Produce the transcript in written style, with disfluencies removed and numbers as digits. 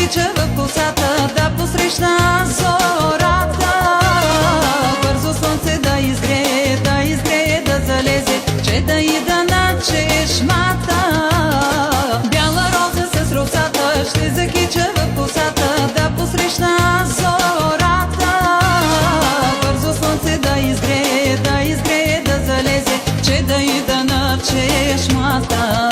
закича в косата, да посрещна зората. Бързо слънце да изгрее, да залезе, че да ида на чешмата. Бяла роза с росата ще закича в косата, да посрещна зората. Бързо слънце да изгрее, да залезе, че да ида на чешмата.